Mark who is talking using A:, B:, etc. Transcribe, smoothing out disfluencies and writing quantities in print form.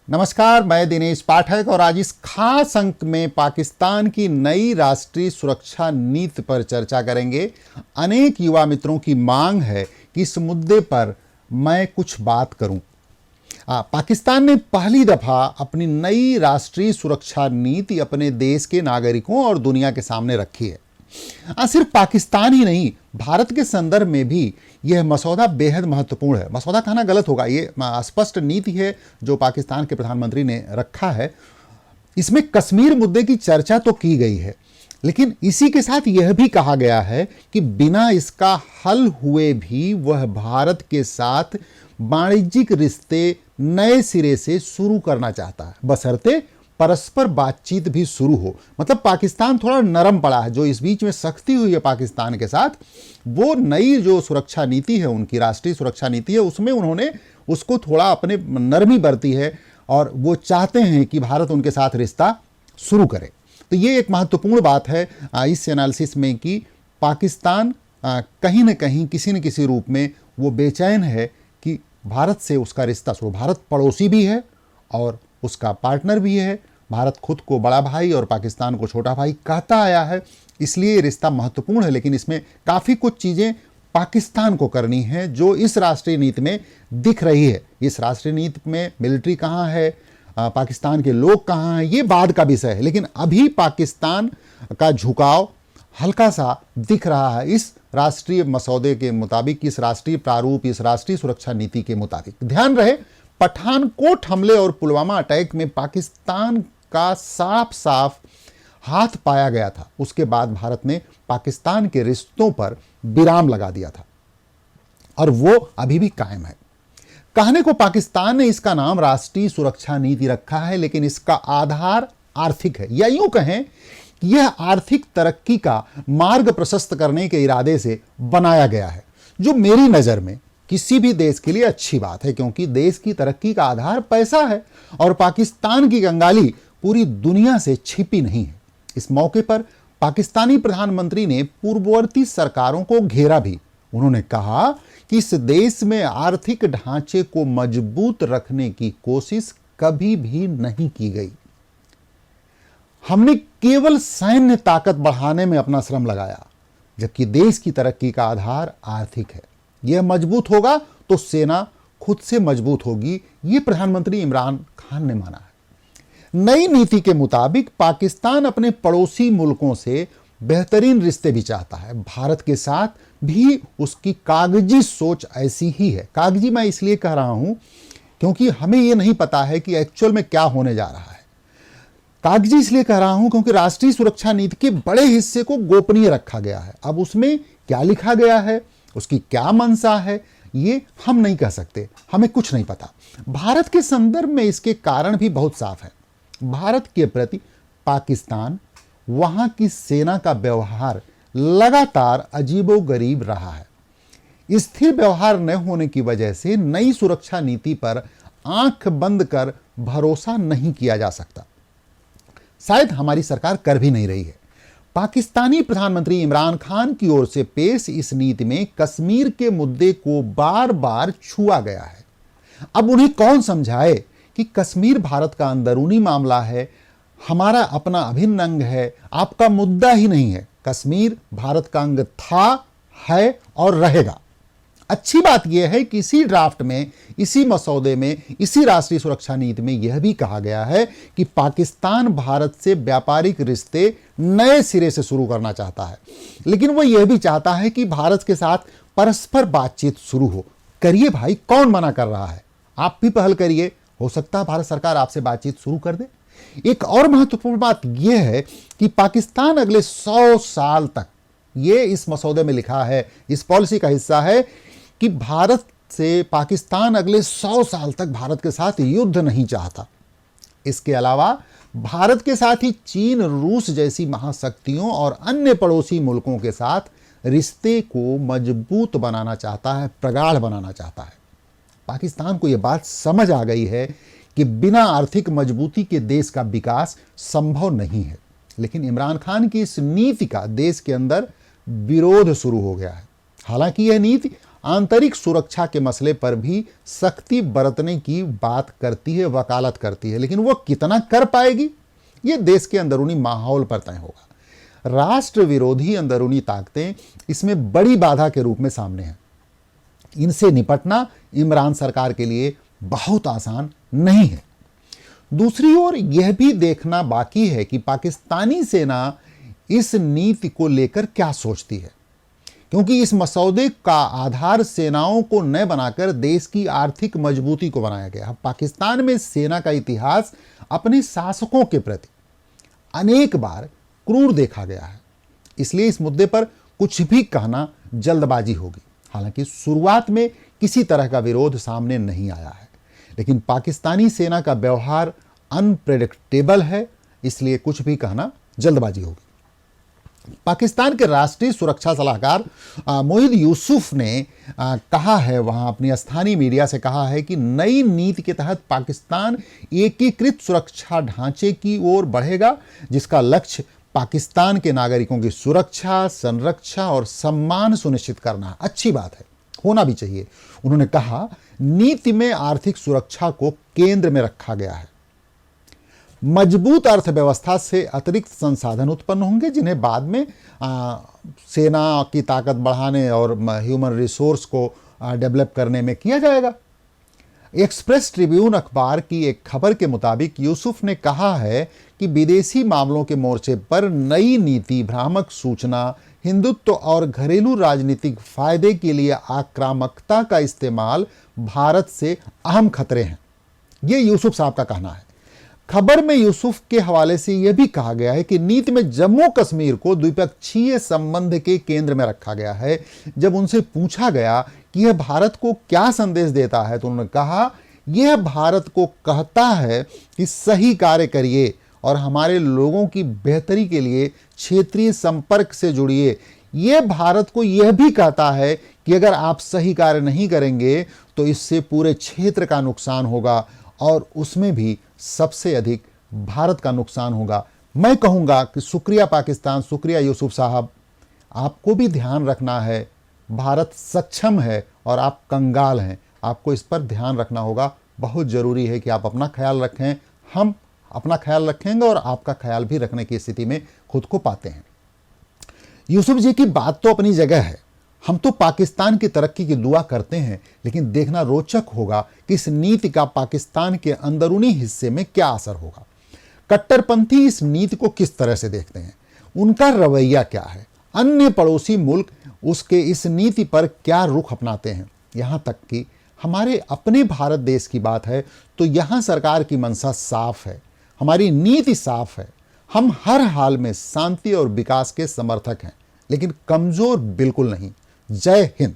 A: नमस्कार, मैं दिनेश पाठक और आज इस खास अंक में पाकिस्तान की नई राष्ट्रीय सुरक्षा नीति पर चर्चा करेंगे। अनेक युवा मित्रों की मांग है कि इस मुद्दे पर मैं कुछ बात करूं। पाकिस्तान ने पहली दफा अपनी नई राष्ट्रीय सुरक्षा नीति अपने देश के नागरिकों और दुनिया के सामने रखी है। सिर्फ पाकिस्तान ही नहीं, भारत के संदर्भ में भी यह मसौदा बेहद महत्वपूर्ण है। मसौदा कहना गलत होगा, ये स्पष्ट नीति है जो पाकिस्तान के प्रधानमंत्री ने रखा है। इसमें कश्मीर मुद्दे की चर्चा तो की गई है, लेकिन इसी के साथ यह भी कहा गया है कि बिना इसका हल हुए भी वह भारत के साथ वाणिज्यिक रिश्ते नए सिरे से शुरू करना चाहता है, बशर्ते परस्पर बातचीत भी शुरू हो। मतलब पाकिस्तान थोड़ा नरम पड़ा है। जो इस बीच में सख्ती हुई है पाकिस्तान के साथ, वो नई जो सुरक्षा नीति है, उनकी राष्ट्रीय सुरक्षा नीति है, उसमें उन्होंने उसको थोड़ा अपने नरमी बरती है और वो चाहते हैं कि भारत उनके साथ रिश्ता शुरू करे। तो ये एक महत्वपूर्ण बात है इस एनालिसिस में कि पाकिस्तान कहीं ना कहीं किसी न किसी रूप में वो बेचैन है कि भारत से उसका रिश्ता शुरू। भारत पड़ोसी भी है और उसका पार्टनर भी है। भारत खुद को बड़ा भाई और पाकिस्तान को छोटा भाई कहता आया है, इसलिए रिश्ता महत्वपूर्ण है। लेकिन इसमें काफ़ी कुछ चीज़ें पाकिस्तान को करनी है जो इस राष्ट्रीय नीति में दिख रही है। इस राष्ट्रीय नीति में मिलिट्री कहाँ है, पाकिस्तान के लोग कहाँ हैं, ये बाद का विषय है। लेकिन अभी पाकिस्तान का झुकाव हल्का सा दिख रहा है इस राष्ट्रीय मसौदे के मुताबिक, इस राष्ट्रीय प्रारूप, इस राष्ट्रीय सुरक्षा नीति के मुताबिक। ध्यान रहे, पठानकोट हमले और पुलवामा अटैक में पाकिस्तान का साफ साफ हाथ पाया गया था। उसके बाद भारत ने पाकिस्तान के रिश्तों पर विराम लगा दिया था और वो अभी भी कायम है। कहने को पाकिस्तान ने इसका नाम राष्ट्रीय सुरक्षा नीति रखा है, लेकिन इसका आधार आर्थिक है, या यूं कहें कि यह आर्थिक तरक्की का मार्ग प्रशस्त करने के इरादे से बनाया गया है, जो मेरी नज़र में किसी भी देश के लिए अच्छी बात है, क्योंकि देश की तरक्की का आधार पैसा है और पाकिस्तान की कंगाली पूरी दुनिया से छिपी नहीं है। इस मौके पर पाकिस्तानी प्रधानमंत्री ने पूर्ववर्ती सरकारों को घेरा भी। उन्होंने कहा कि इस देश में आर्थिक ढांचे को मजबूत रखने की कोशिश कभी भी नहीं की गई। हमने केवल सैन्य ताकत बढ़ाने में अपना श्रम लगाया, जबकि देश की तरक्की का आधार आर्थिक है। यह मजबूत होगा तो सेना खुद से मजबूत होगी, ये प्रधानमंत्री इमरान खान ने माना है। नई नीति के मुताबिक पाकिस्तान अपने पड़ोसी मुल्कों से बेहतरीन रिश्ते भी चाहता है। भारत के साथ भी उसकी कागजी सोच ऐसी ही है। कागजी मैं इसलिए कह रहा हूं क्योंकि हमें यह नहीं पता है कि एक्चुअल में क्या होने जा रहा है। कागजी इसलिए कह रहा हूं क्योंकि राष्ट्रीय सुरक्षा नीति के बड़े हिस्से को गोपनीय रखा गया है। अब उसमें क्या लिखा गया है, उसकी क्या मंशा है, ये हम नहीं कह सकते, हमें कुछ नहीं पता। भारत के संदर्भ में इसके कारण भी बहुत साफ है। भारत के प्रति पाकिस्तान, वहां की सेना का व्यवहार लगातार अजीबोगरीब रहा है। स्थिर व्यवहार न होने की वजह से नई सुरक्षा नीति पर आंख बंद कर भरोसा नहीं किया जा सकता। शायद हमारी सरकार कर भी नहीं रही है। पाकिस्तानी प्रधानमंत्री इमरान खान की ओर से पेश इस नीति में कश्मीर के मुद्दे को बार बार छुआ गया है। अब उन्हें कौन समझाए कि कश्मीर भारत का अंदरूनी मामला है, हमारा अपना अभिन्न अंग है, आपका मुद्दा ही नहीं है। कश्मीर भारत का अंग था, है और रहेगा। अच्छी बात यह है कि इसी ड्राफ्ट में, इसी मसौदे में, इसी राष्ट्रीय सुरक्षा नीति में यह भी कहा गया है कि पाकिस्तान भारत से व्यापारिक रिश्ते नए सिरे से शुरू करना चाहता है, लेकिन वो यह भी चाहता है कि भारत के साथ परस्पर बातचीत शुरू हो। करिए भाई, कौन मना कर रहा है? आप भी पहल करिए, हो सकता है भारत सरकार आपसे बातचीत शुरू कर दे। एक और महत्वपूर्ण बात यह है कि पाकिस्तान अगले 100 साल तक, ये इस मसौदे में लिखा है, इस पॉलिसी का हिस्सा है कि भारत से पाकिस्तान अगले 100 साल तक भारत के साथ युद्ध नहीं चाहता। इसके अलावा भारत के साथ ही चीन, रूस जैसी महाशक्तियों और अन्य पड़ोसी मुल्कों के साथ रिश्ते को मजबूत बनाना चाहता है, प्रगाढ़ बनाना चाहता है। पाकिस्तान को यह बात समझ आ गई है कि बिना आर्थिक मजबूती के देश का विकास संभव नहीं है। लेकिन इमरान खान की इस नीति का देश के अंदर विरोध शुरू हो गया है। हालांकि यह नीति आंतरिक सुरक्षा के मसले पर भी सख्ती बरतने की बात करती है, वकालत करती है, लेकिन वो कितना कर पाएगी ये देश के अंदरूनी माहौल पर तय होगा। राष्ट्र विरोधी अंदरूनी ताकतें इसमें बड़ी बाधा के रूप में सामने हैं। इनसे निपटना इमरान सरकार के लिए बहुत आसान नहीं है। दूसरी ओर यह भी देखना बाकी है कि पाकिस्तानी सेना इस नीति को लेकर क्या सोचती है, क्योंकि इस मसौदे का आधार सेनाओं को न बनाकर देश की आर्थिक मजबूती को बनाया गया। पाकिस्तान में सेना का इतिहास अपने शासकों के प्रति अनेक बार क्रूर देखा गया है, इसलिए इस मुद्दे पर कुछ भी कहना जल्दबाजी होगी। हालांकि शुरुआत में किसी तरह का विरोध सामने नहीं आया है, लेकिन पाकिस्तानी सेना का व्यवहार अनप्रेडिक्टेबल है, इसलिए कुछ भी कहना जल्दबाजी होगी। पाकिस्तान के राष्ट्रीय सुरक्षा सलाहकार मोहिद यूसुफ ने कहा है, वहां अपनी स्थानीय मीडिया से कहा है कि नई नीति के तहत पाकिस्तान एकीकृत सुरक्षा ढांचे की ओर बढ़ेगा, जिसका लक्ष्य पाकिस्तान के नागरिकों की सुरक्षा, संरक्षा और सम्मान सुनिश्चित करना। अच्छी बात है, होना भी चाहिए। उन्होंने कहा, नीति में आर्थिक सुरक्षा को केंद्र में रखा गया है। मजबूत अर्थव्यवस्था से अतिरिक्त संसाधन उत्पन्न होंगे, जिन्हें बाद में सेना की ताकत बढ़ाने और ह्यूमन रिसोर्स को डेवलप करने में किया जाएगा। एक्सप्रेस ट्रिब्यून अखबार की एक खबर के मुताबिक यूसुफ ने कहा है कि विदेशी मामलों के मोर्चे पर नई नीति भ्रामक सूचना, हिंदुत्व और घरेलू राजनीतिक फायदे के लिए आक्रामकता का इस्तेमाल भारत से अहम खतरे हैं। यह यूसुफ साहब का कहना है। खबर में यूसुफ के हवाले से यह भी कहा गया है कि नीति में जम्मू कश्मीर को द्विपक्षीय संबंध के केंद्र में रखा गया है। जब उनसे पूछा गया कि यह भारत को क्या संदेश देता है, तो उन्होंने कहा, यह भारत को कहता है कि सही कार्य करिए और हमारे लोगों की बेहतरी के लिए क्षेत्रीय संपर्क से जुड़िए। यह भारत को यह भी कहता है कि अगर आप सही कार्य नहीं करेंगे तो इससे पूरे क्षेत्र का नुकसान होगा और उसमें भी सबसे अधिक भारत का नुकसान होगा। मैं कहूँगा कि शुक्रिया पाकिस्तान, शुक्रिया यूसुफ साहब, आपको भी ध्यान रखना है। भारत सक्षम है और आप कंगाल हैं, आपको इस पर ध्यान रखना होगा। बहुत ज़रूरी है कि आप अपना ख्याल रखें, हम अपना ख्याल रखेंगे और आपका ख्याल भी रखने की स्थिति में खुद को पाते हैं। यूसुफ जी की बात तो अपनी जगह है, हम तो पाकिस्तान की तरक्की की दुआ करते हैं, लेकिन देखना रोचक होगा कि इस नीति का पाकिस्तान के अंदरूनी हिस्से में क्या असर होगा। कट्टरपंथी इस नीति को किस तरह से देखते हैं, उनका रवैया क्या है, अन्य पड़ोसी मुल्क उसके इस नीति पर क्या रुख अपनाते हैं। यहाँ तक कि हमारे अपने भारत देश की बात है तो यहाँ सरकार की मंशा साफ है, हमारी नीति साफ है। हम हर हाल में शांति और विकास के समर्थक हैं, लेकिन कमजोर बिल्कुल नहीं। जय हिंद।